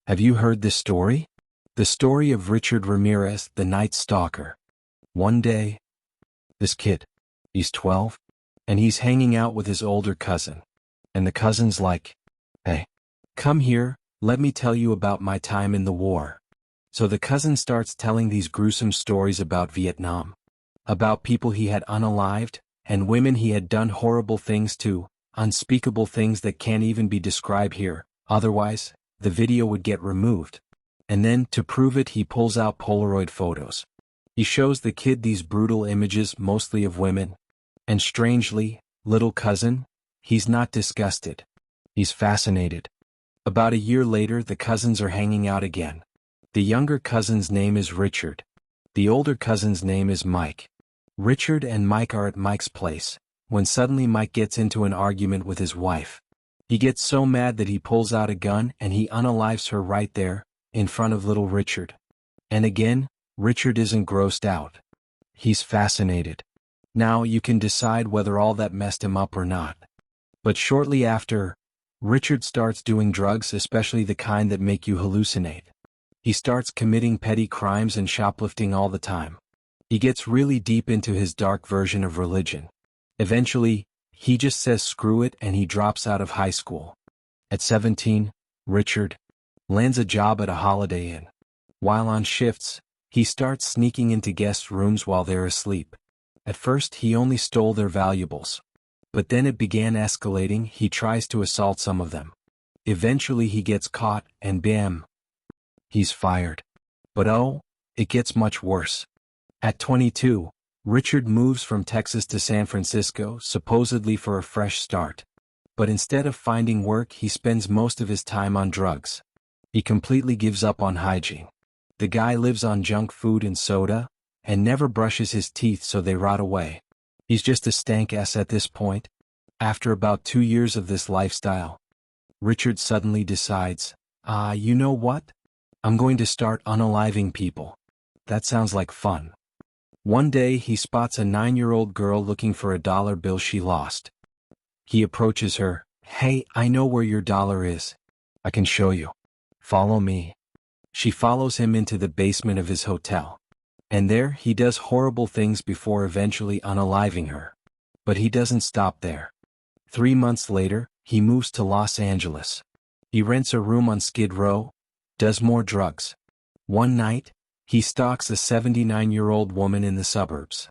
Have you heard this story? The story of Richard Ramirez, the Night Stalker. One day, this kid, he's 12, and he's hanging out with his older cousin. And the cousin's like, "Hey, come here, let me tell you about my time in the war." So the cousin starts telling these gruesome stories about Vietnam, about people he had unalived, and women he had done horrible things to, unspeakable things that can't even be described here, otherwise, the video would get removed. And then, to prove it, he pulls out Polaroid photos. He shows the kid these brutal images, mostly of women. And strangely, little cousin, he's not disgusted. He's fascinated. About a year later, the cousins are hanging out again. The younger cousin's name is Richard. The older cousin's name is Mike. Richard and Mike are at Mike's place, when suddenly Mike gets into an argument with his wife. He gets so mad that he pulls out a gun and he unalives her right there, in front of little Richard. And again, Richard isn't grossed out. He's fascinated. Now you can decide whether all that messed him up or not. But shortly after, Richard starts doing drugs, especially the kind that make you hallucinate. He starts committing petty crimes and shoplifting all the time. He gets really deep into his dark version of religion. Eventually, he just says screw it and he drops out of high school. At 17, Richard lands a job at a Holiday Inn. While on shifts, he starts sneaking into guest rooms while they're asleep. At first he only stole their valuables. But then it began escalating. He tries to assault some of them. Eventually he gets caught and bam, he's fired. But oh, it gets much worse. At 22, Richard moves from Texas to San Francisco, supposedly for a fresh start. But instead of finding work, he spends most of his time on drugs. He completely gives up on hygiene. The guy lives on junk food and soda, and never brushes his teeth so they rot away. He's just a stank ass at this point. After about 2 years of this lifestyle, Richard suddenly decides, you know what? I'm going to start unaliving people. That sounds like fun. One day he spots a 9-year-old girl looking for a dollar bill she lost. He approaches her. "Hey, I know where your dollar is. I can show you. Follow me." She follows him into the basement of his hotel. And there he does horrible things before eventually unaliving her. But he doesn't stop there. 3 months later, he moves to Los Angeles. He rents a room on Skid Row, does more drugs. One night, he stalks a 79-year-old woman in the suburbs.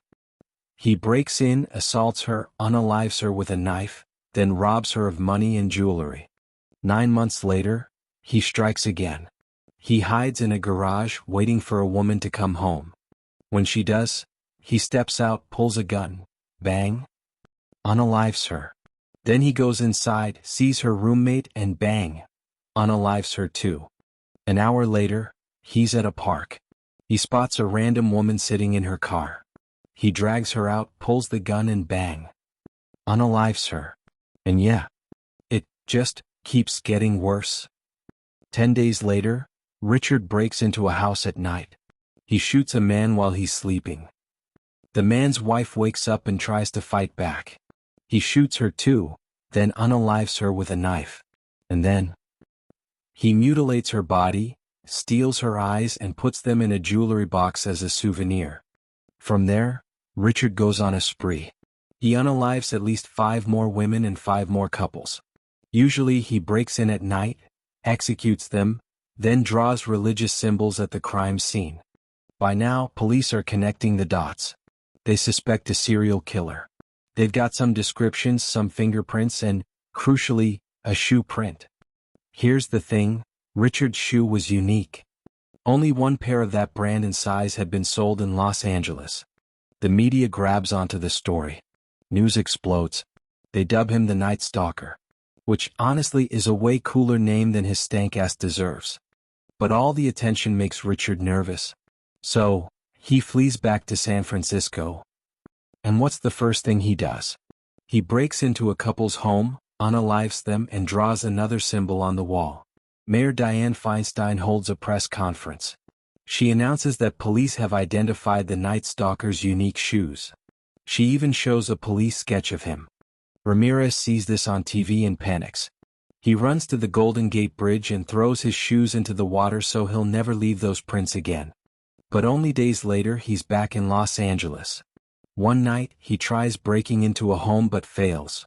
He breaks in, assaults her, unalives her with a knife, then robs her of money and jewelry. 9 months later, he strikes again. He hides in a garage waiting for a woman to come home. When she does, he steps out, pulls a gun, bang, unalives her. Then he goes inside, sees her roommate and bang, unalives her too. An hour later, he's at a park. He spots a random woman sitting in her car. He drags her out, pulls the gun and bang, unalives her. And yeah, it just keeps getting worse. 10 days later, Richard breaks into a house at night. He shoots a man while he's sleeping. The man's wife wakes up and tries to fight back. He shoots her too, then unalives her with a knife. And then he mutilates her body, steals her eyes and puts them in a jewelry box as a souvenir. From there, Richard goes on a spree. He unalives at least 5 more women and 5 more couples. Usually he breaks in at night, executes them, then draws religious symbols at the crime scene. By now, police are connecting the dots. They suspect a serial killer. They've got some descriptions, some fingerprints, and, crucially, a shoe print. Here's the thing, Richard's shoe was unique. Only one pair of that brand and size had been sold in Los Angeles. The media grabs onto the story. News explodes. They dub him the Night Stalker, which honestly is a way cooler name than his stank ass deserves. But all the attention makes Richard nervous. So, he flees back to San Francisco. And what's the first thing he does? He breaks into a couple's home, unalives them and draws another symbol on the wall. Mayor Dianne Feinstein holds a press conference. She announces that police have identified the Night Stalker's unique shoes. She even shows a police sketch of him. Ramirez sees this on TV and panics. He runs to the Golden Gate Bridge and throws his shoes into the water so he'll never leave those prints again. But only days later he's back in Los Angeles. One night, he tries breaking into a home but fails.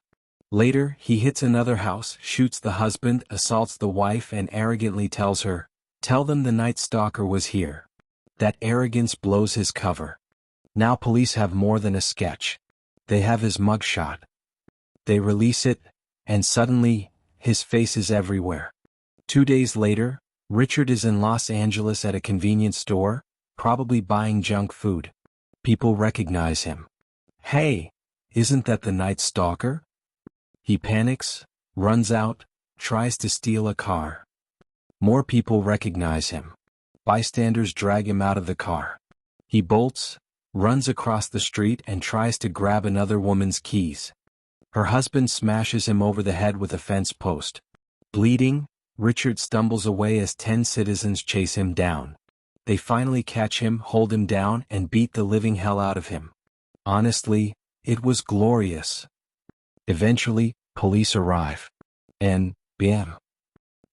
Later, he hits another house, shoots the husband, assaults the wife and arrogantly tells her, "Tell them the Night Stalker was here." That arrogance blows his cover. Now police have more than a sketch. They have his mugshot. They release it, and suddenly, his face is everywhere. 2 days later, Richard is in Los Angeles at a convenience store, probably buying junk food. People recognize him. "Hey, isn't that the Night Stalker?" He panics, runs out, tries to steal a car. More people recognize him. Bystanders drag him out of the car. He bolts, runs across the street and tries to grab another woman's keys. Her husband smashes him over the head with a fence post. Bleeding, Richard stumbles away as 10 citizens chase him down. They finally catch him, hold him down, and beat the living hell out of him. Honestly, it was glorious. Eventually, police arrive. And, bam.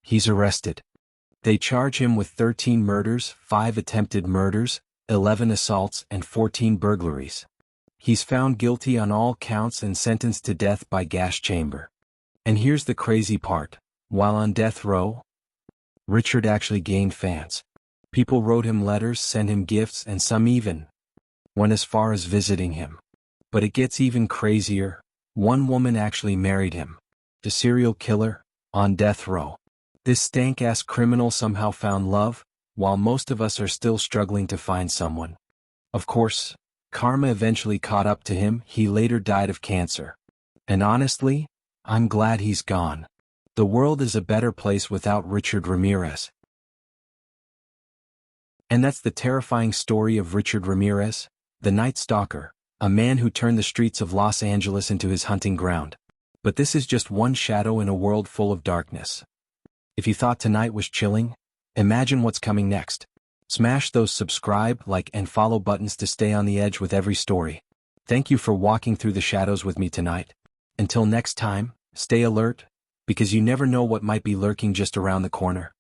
He's arrested. They charge him with 13 murders, 5 attempted murders, 11 assaults, and 14 burglaries. He's found guilty on all counts and sentenced to death by gas chamber. And here's the crazy part. While on death row, Richard actually gained fans. People wrote him letters, sent him gifts, and some even went as far as visiting him. But it gets even crazier. One woman actually married him. The serial killer, on death row. This stank-ass criminal somehow found love, while most of us are still struggling to find someone. Of course, karma eventually caught up to him. He later died of cancer. And honestly, I'm glad he's gone. The world is a better place without Richard Ramirez. And that's the terrifying story of Richard Ramirez, the Night Stalker, a man who turned the streets of Los Angeles into his hunting ground. But this is just one shadow in a world full of darkness. If you thought tonight was chilling, imagine what's coming next. Smash those subscribe, like, and follow buttons to stay on the edge with every story. Thank you for walking through the shadows with me tonight. Until next time, stay alert, because you never know what might be lurking just around the corner.